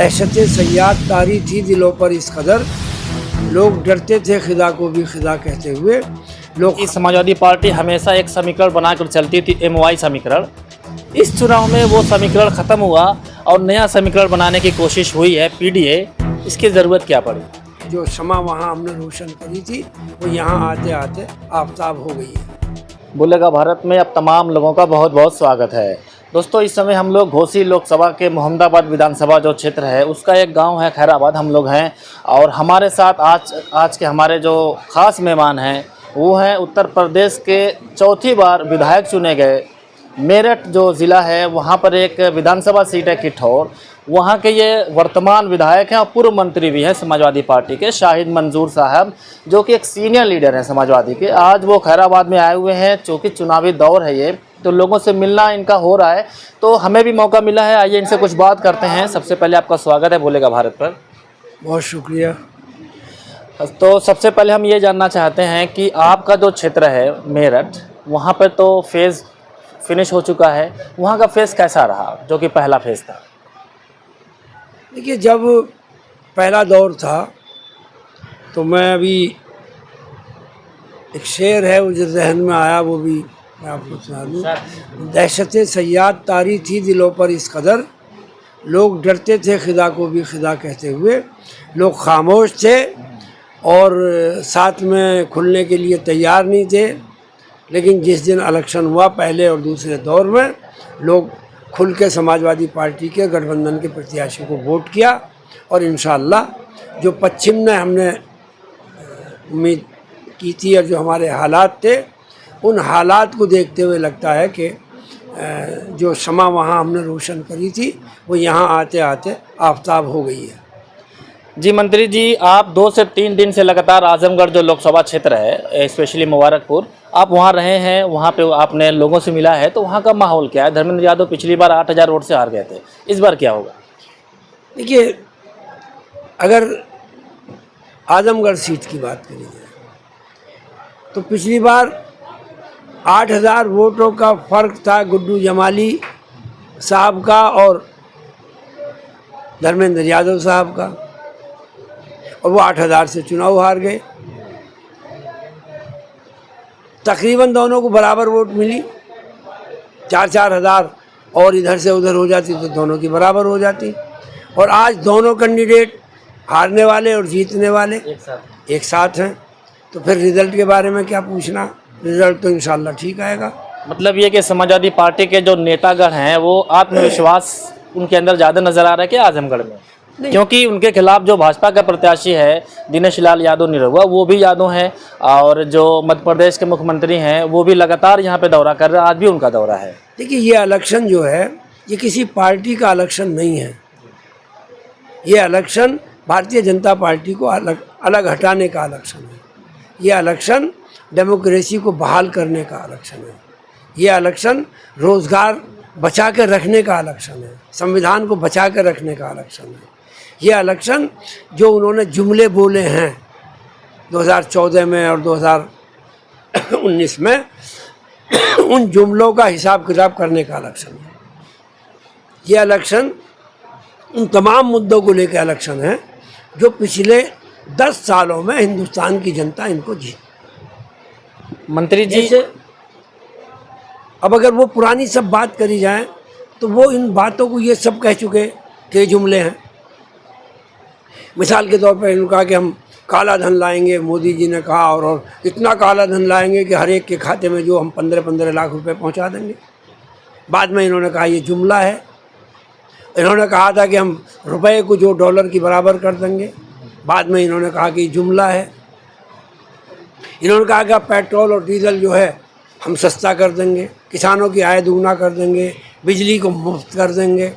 दहशत सयाद तारी थी दिलों पर इस कदर, लोग डरते थे खिदा को भी खिदा कहते हुए। लोग समाजवादी पार्टी हमेशा एक समीकरण बनाकर चलती थी, MY समीकरण। इस चुनाव में वो समीकरण ख़त्म हुआ और नया समीकरण बनाने की कोशिश हुई है, PDA। इसकी ज़रूरत क्या पड़ी? जो क्षमा वहाँ हमने रोशन करी थी वो यहाँ आते आते आफताब हो गई है। बोलेगा भारत में अब तमाम लोगों का बहुत बहुत स्वागत है। दोस्तों, इस समय हम लोग घोसी लोकसभा के मोहम्मदाबाद विधानसभा जो क्षेत्र है उसका एक गांव है खैराबाद, हम लोग हैं। और हमारे साथ आज के हमारे जो ख़ास मेहमान हैं वो हैं उत्तर प्रदेश के चौथी बार विधायक चुने गए मेरठ जो ज़िला है, वहाँ पर एक विधानसभा सीट है किठौर। वहाँ के ये वर्तमान विधायक हैं और पूर्व मंत्री भी हैं समाजवादी पार्टी के, शाहिद मंजूर साहब, जो कि एक सीनियर लीडर हैं समाजवादी के। आज वो खैराबाद में आए हुए हैं, चूँकि चुनावी दौर है ये, तो लोगों से मिलना इनका हो रहा है, तो हमें भी मौका मिला है। आइए इनसे कुछ बात करते हैं। सबसे पहले आपका स्वागत है बोलेगा भारत पर। बहुत शुक्रिया। तो सबसे पहले हम ये जानना चाहते हैं कि आपका जो क्षेत्र है मेरठ, वहाँ पर तो फेज़ फिनिश हो चुका है, वहाँ का फेज़ कैसा रहा जो कि पहला फेज़ था? देखिए, जब पहला दौर था तो मैं अभी एक शेर है वो जो जहन में आया, वो भी मैं आपको सुना दूँ। दहशत सयाद तारी थी दिलों पर इस कदर, लोग डरते थे खिदा को भी खिदा कहते हुए। लोग खामोश थे और साथ में खुलने के लिए तैयार नहीं थे। लेकिन जिस दिन इलेक्शन हुआ पहले और दूसरे दौर में, लोग खुल के समाजवादी पार्टी के गठबंधन के प्रत्याशी को वोट किया। और इंशाअल्लाह जो पश्चिम में हमने उम्मीद की थी और जो हमारे हालात थे, उन हालात को देखते हुए लगता है कि जो शमा वहाँ हमने रोशन करी थी वो यहाँ आते आते आफताब हो गई है। जी मंत्री जी, आप 2 से 3 दिन से लगातार आजमगढ़ जो लोकसभा क्षेत्र है, स्पेशली मुबारकपुर, आप वहाँ रहे हैं, वहाँ पे आपने लोगों से मिला है, तो वहाँ का माहौल क्या है? धर्मेंद्र यादव पिछली बार 8000 वोट से हार गए थे, इस बार क्या होगा? देखिए, अगर आजमगढ़ सीट की बात करी जाए तो पिछली बार 8000 वोटों का फ़र्क था गुड्डू जमाली साहब का और धर्मेंद्र यादव साहब का, और वो 8000 से चुनाव हार गए। तकरीबन दोनों को बराबर वोट मिली, 4-4 हज़ार और इधर से उधर हो जाती तो दोनों की बराबर हो जाती। और आज दोनों कैंडिडेट हारने वाले और जीतने वाले एक साथ हैं, तो फिर रिज़ल्ट के बारे में क्या पूछना, रिज़ल्ट तो इंशाल्लाह ठीक आएगा। मतलब ये कि समाजवादी पार्टी के जो नेतागण हैं वो आत्मविश्वास उनके अंदर ज़्यादा नज़र आ रहा है कि आजमगढ़ में, क्योंकि उनके खिलाफ जो भाजपा का प्रत्याशी है दिनेश लाल यादव निरहुआ, वो भी यादव हैं, और जो मध्य प्रदेश के मुख्यमंत्री हैं वो भी लगातार यहाँ पे दौरा कर रहे हैं, आज भी उनका दौरा है। देखिए, ये इलेक्शन जो है ये किसी पार्टी का इलेक्शन नहीं है, ये इलेक्शन भारतीय जनता पार्टी को अलग हटाने का इलेक्शन है। ये इलेक्शन डेमोक्रेसी को बहाल करने का इलेक्शन है। ये इलेक्शन रोज़गार बचा के रखने का इलेक्शन है, संविधान को बचा के रखने का इलेक्शन है। ये इलेक्शन जो उन्होंने जुमले बोले हैं 2014 में और 2019 में, उन जुमलों का हिसाब किताब करने का इलेक्शन है। ये इलेक्शन उन तमाम मुद्दों को लेकर इलेक्शन है जो पिछले 10 सालों में हिंदुस्तान की जनता इनको जीत। मंत्री जी, अब अगर वो पुरानी सब बात करी जाए तो वो इन बातों को ये सब कह चुके कि जुमले हैं। मिसाल के तौर पर इन्होंने कहा कि हम काला धन लाएंगे, मोदी जी ने कहा, और इतना काला धन लाएंगे कि हर एक के खाते में जो हम 15-15 लाख रुपए पहुंचा देंगे। बाद में इन्होंने कहा ये जुमला है। इन्होंने कहा था कि हम रुपए को जो डॉलर की बराबर कर देंगे, बाद में इन्होंने कहा कि जुमला है। इन्होंने कहा कि पेट्रोल और डीजल जो है हम सस्ता कर देंगे, किसानों की आय दुगना कर देंगे, बिजली को मुफ्त कर देंगे।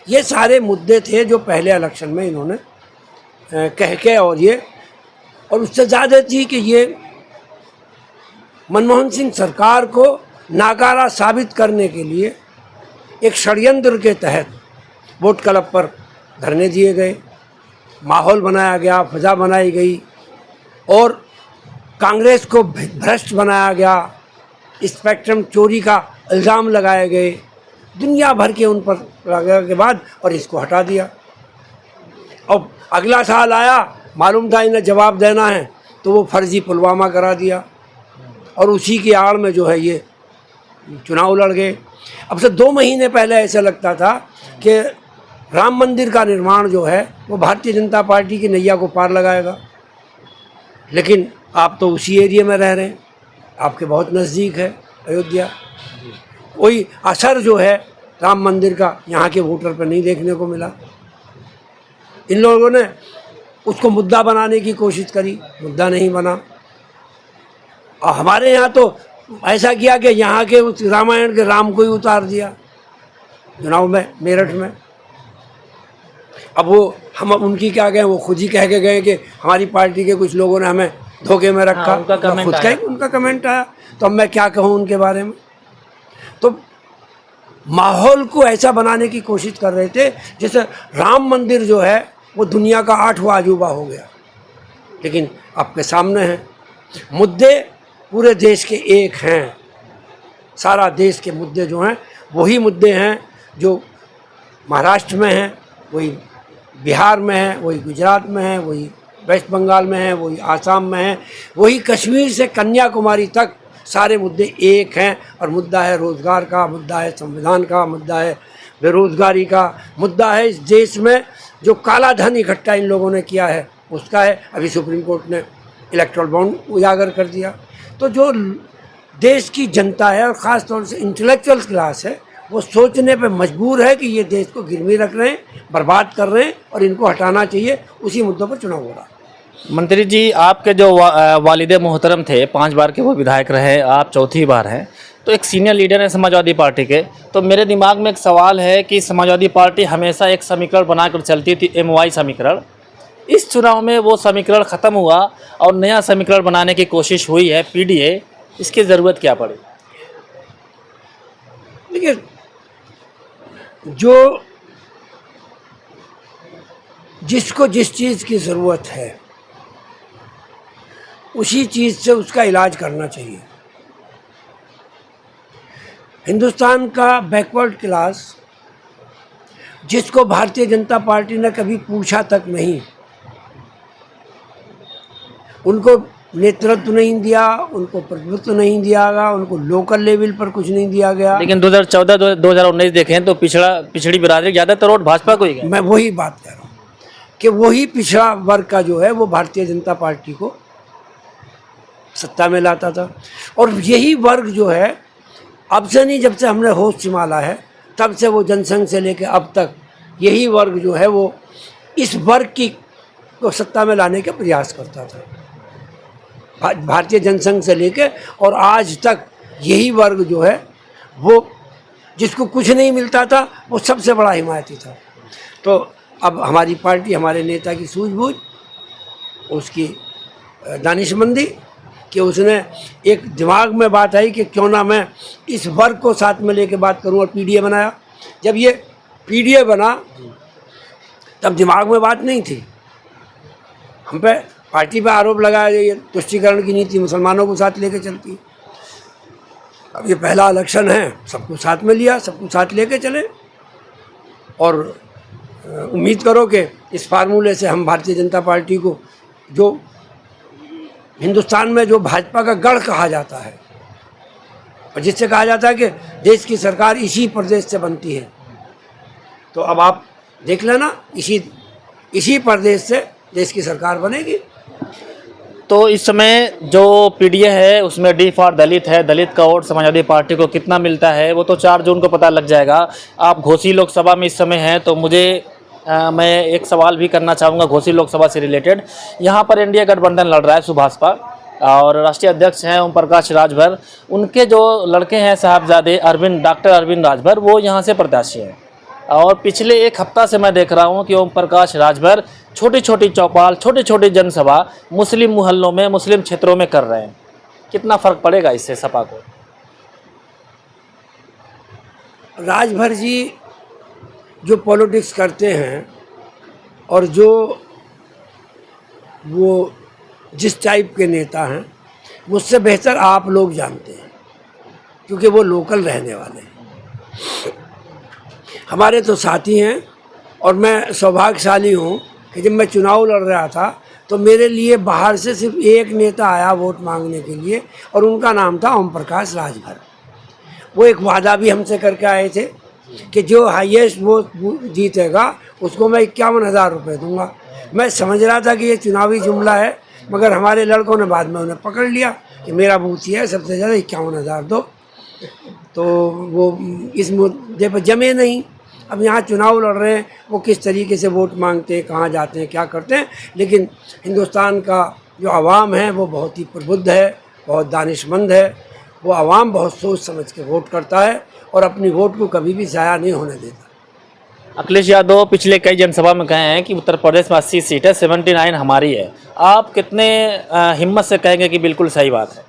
ये सारे मुद्दे थे जो पहले इलेक्शन में इन्होंने कह के, और उससे ज़्यादा थी कि ये मनमोहन सिंह सरकार को नाकारा साबित करने के लिए एक षड्यंत्र के तहत वोट क्लब पर धरने दिए गए, माहौल बनाया गया, फ़ज़ा बनाई गई और कांग्रेस को भ्रष्ट बनाया गया, स्पेक्ट्रम चोरी का इल्ज़ाम लगाए गए, दुनिया भर के उन पर लगाने के बाद और इसको हटा दिया। और अगला साल आया, मालूम था इन्हें जवाब देना है, तो वो फर्जी पुलवामा करा दिया और उसी की आड़ में जो है ये चुनाव लड़ गए। अब से 2 महीने पहले ऐसा लगता था कि राम मंदिर का निर्माण जो है वो भारतीय जनता पार्टी की नैया को पार लगाएगा, लेकिन आप तो उसी एरिया में रह रहे हैं, आपके बहुत नज़दीक है अयोध्या। कोई असर जो है राम मंदिर का यहाँ के वोटर पर नहीं देखने को मिला। इन लोगों ने उसको मुद्दा बनाने की कोशिश करी, मुद्दा नहीं बना। और हमारे यहाँ तो ऐसा किया कि यहाँ के उस रामायण के राम को ही उतार दिया चुनाव में, मेरठ में। अब वो हम उनकी क्या गए, वो खुद ही कह के गए कि हमारी पार्टी के कुछ लोगों ने हमें धोखे में रखा। हाँ, उनका कमेंट आया, तो अब मैं क्या कहूँ उनके बारे में। तो माहौल को ऐसा बनाने की कोशिश कर रहे थे जैसे राम मंदिर जो है वो दुनिया का 8वां अजूबा हो गया। लेकिन आपके सामने है, मुद्दे पूरे देश के एक हैं। सारा देश के मुद्दे जो हैं वही मुद्दे हैं जो महाराष्ट्र में हैं, वही बिहार में है, वही गुजरात में है, वही वेस्ट बंगाल में है, वही आसाम में है, वही कश्मीर से कन्याकुमारी तक सारे मुद्दे एक हैं। और मुद्दा है रोज़गार का, मुद्दा है संविधान का, मुद्दा है बेरोज़गारी का, मुद्दा है इस देश में जो काला धन इकट्ठा इन लोगों ने किया है उसका है। अभी सुप्रीम कोर्ट ने इलेक्ट्रल बॉन्ड उजागर कर दिया। तो जो देश की जनता है और ख़ास तौर से इंटेलेक्चुअल क्लास है, वो सोचने पे मजबूर है कि ये देश को गिरवी रख रहे हैं, बर्बाद कर रहे हैं और इनको हटाना चाहिए। उसी मुद्दों पर चुनाव हो रहा। मंत्री जी, आपके जो वालिदे मोहतरम थे, 5 बार के वो विधायक रहे, आप चौथी बार हैं, तो एक सीनियर लीडर है समाजवादी पार्टी के। तो मेरे दिमाग में एक सवाल है कि समाजवादी पार्टी हमेशा एक समीकरण बनाकर चलती थी, MY समीकरण। इस चुनाव में वो समीकरण ख़त्म हुआ और नया समीकरण बनाने की कोशिश हुई है, PDA। इसकी ज़रूरत क्या पड़ी? देखिए, जो जिसको जिस चीज़ की ज़रूरत है उसी चीज़ से उसका इलाज करना चाहिए। हिंदुस्तान का बैकवर्ड क्लास, जिसको भारतीय जनता पार्टी ने कभी पूछा तक नहीं, उनको नेतृत्व नहीं दिया, उनको प्रभुत्व नहीं दिया गया, उनको लोकल लेवल पर कुछ नहीं दिया गया। लेकिन 2014-2019 देखें तो पिछड़ी बिरादरी ज़्यादातर वोट भाजपा को ही गए। मैं वही बात कह रहा हूँ कि वही पिछड़ा वर्ग का जो है वो भारतीय जनता पार्टी को सत्ता में लाता था। और यही वर्ग जो है अब से नहीं, जब से हमने होश संभाला है तब से वो जनसंघ से लेकर अब तक यही वर्ग जो है वो इस वर्ग की को सत्ता में लाने का प्रयास करता था। भारतीय जनसंघ से लेकर और आज तक यही वर्ग जो है वो, जिसको कुछ नहीं मिलता था, वो सबसे बड़ा हिमायती था। तो अब हमारी पार्टी, हमारे नेता की सूझबूझ, उसकी दानिशमंदी कि उसने एक दिमाग में बात आई कि क्यों ना मैं इस वर्ग को साथ में लेके बात करूं, और PDA बनाया। जब ये PDA बना तब दिमाग में बात नहीं थी। हम पे पार्टी पे आरोप लगाया ये तुष्टीकरण की नीति मुसलमानों को साथ लेके चलती है। अब ये पहला इलेक्शन है, सबको साथ में लिया, सबको साथ लेके चले और उम्मीद करो कि इस फार्मूले से हम भारतीय जनता पार्टी को, जो हिंदुस्तान में जो भाजपा का गढ़ कहा जाता है और जिससे कहा जाता है कि देश की सरकार इसी प्रदेश से बनती है, तो अब आप देख लेना, इसी प्रदेश से देश की सरकार बनेगी। तो इस समय जो PDA है उसमें D फॉर दलित है। दलित का वोट समाजवादी पार्टी को कितना मिलता है वो तो 4 जून को पता लग जाएगा। आप घोसी लोकसभा में इस समय हैं, तो मुझे मैं एक सवाल भी करना चाहूँगा घोसी लोकसभा से रिलेटेड। यहाँ पर NDA गठबंधन लड़ रहा है, सुभाषपा, और राष्ट्रीय अध्यक्ष हैं ओम प्रकाश राजभर। उनके जो लड़के हैं साहबजादे डॉक्टर अरविंद राजभर, वो यहाँ से प्रत्याशी हैं। और पिछले 1 हफ्ता से मैं देख रहा हूँ कि ओम प्रकाश राजभर छोटी छोटी चौपाल, छोटी छोटी जनसभा मुस्लिम मोहल्लों में, मुस्लिम क्षेत्रों में कर रहे हैं। कितना फ़र्क पड़ेगा इससे सपा को? राजभर जी जो पॉलिटिक्स करते हैं और जो वो जिस टाइप के नेता हैं, मुझसे बेहतर आप लोग जानते हैं, क्योंकि वो लोकल रहने वाले हैं। हमारे तो साथी हैं और मैं सौभाग्यशाली हूँ कि जब मैं चुनाव लड़ रहा था तो मेरे लिए बाहर से सिर्फ एक नेता आया वोट मांगने के लिए, और उनका नाम था ओम प्रकाश राजभर। वो एक वादा भी हमसे करके आए थे कि जो हाईएस्ट वोट जीतेगा उसको मैं 51,000 रुपये दूंगा। मैं समझ रहा था कि ये चुनावी जुमला है, मगर हमारे लड़कों ने बाद में उन्हें पकड़ लिया कि मेरा बूथ ही है, सबसे ज़्यादा 51,000 दो। तो वो इस मुद्दे पर जमे नहीं। अब यहाँ चुनाव लड़ रहे हैं, वो किस तरीके से वोट मांगते हैं, कहाँ जाते हैं, क्या करते हैं, लेकिन हिंदुस्तान का जो आवाम है वो बहुत ही प्रबुद्ध है, बहुत दानिशमंद है। वो आवाम बहुत सोच समझ के वोट करता है और अपनी वोट को कभी भी ज़ाया नहीं होने देता। अखिलेश यादव पिछले कई जनसभा में कहे हैं कि उत्तर प्रदेश में 80 सीट है, 79 हमारी है। आप कितने हिम्मत से कहेंगे कि बिल्कुल सही बात है?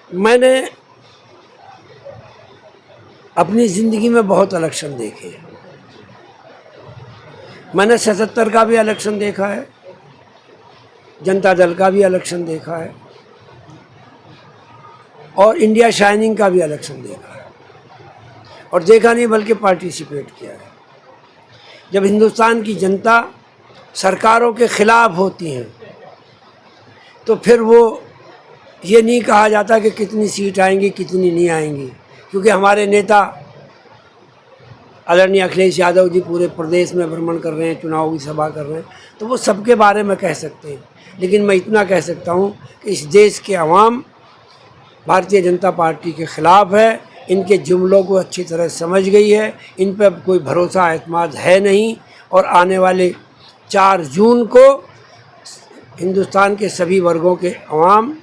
मैंने अपनी ज़िंदगी में बहुत इलेक्शन देखे हैं। मैंने 77 का भी इलेक्शन देखा है, जनता दल का भी इलेक्शन देखा है, और इंडिया शाइनिंग का भी इलेक्शन देखा है, और देखा नहीं बल्कि पार्टिसिपेट किया है। जब हिंदुस्तान की जनता सरकारों के ख़िलाफ़ होती हैं तो फिर वो ये नहीं कहा जाता कि कितनी सीट आएंगी कितनी नहीं आएंगी, क्योंकि हमारे नेता आदरणीय अखिलेश यादव जी पूरे प्रदेश में भ्रमण कर रहे हैं, चुनाव की सभा कर रहे हैं, तो वो सबके बारे में कह सकते हैं। लेकिन मैं इतना कह सकता हूँ कि इस देश के अवाम भारतीय जनता पार्टी के ख़िलाफ़ है, इनके जुमलों को अच्छी तरह समझ गई है, इन पर कोई भरोसा एतमाद है नहीं, और आने वाले 4 जून को हिंदुस्तान के सभी वर्गों के अवाम,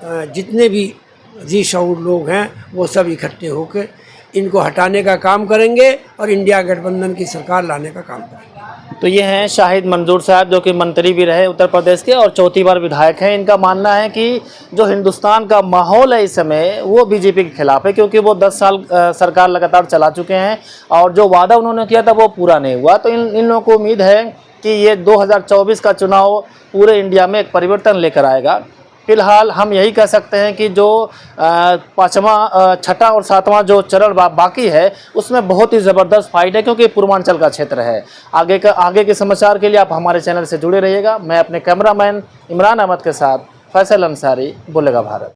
जितने भी जी शऊर लोग हैं, वो सब इकट्ठे होकर इनको हटाने का काम करेंगे और इंडिया गठबंधन की सरकार लाने का काम करेंगे। तो ये हैं शाहिद मंजूर साहब, जो कि मंत्री भी रहे उत्तर प्रदेश के और चौथी बार विधायक हैं। इनका मानना है कि जो हिंदुस्तान का माहौल है इस समय वो बीजेपी के खिलाफ है, क्योंकि वो 10 साल सरकार लगातार चला चुके हैं और जो वादा उन्होंने किया था वो पूरा नहीं हुआ। तो इन लोगों को उम्मीद है कि ये 2024 का चुनाव पूरे इंडिया में एक परिवर्तन लेकर आएगा। फिलहाल हम यही कह सकते हैं कि जो 5वां, 6ठा और 7वां जो चरण बाकी है उसमें बहुत ही ज़बरदस्त फाइट है, क्योंकि पूर्वांचल का क्षेत्र है। आगे के समाचार के लिए आप हमारे चैनल से जुड़े रहिएगा। मैं अपने कैमरामैन इमरान अहमद के साथ फैसल अंसारी, बोलेगा भारत।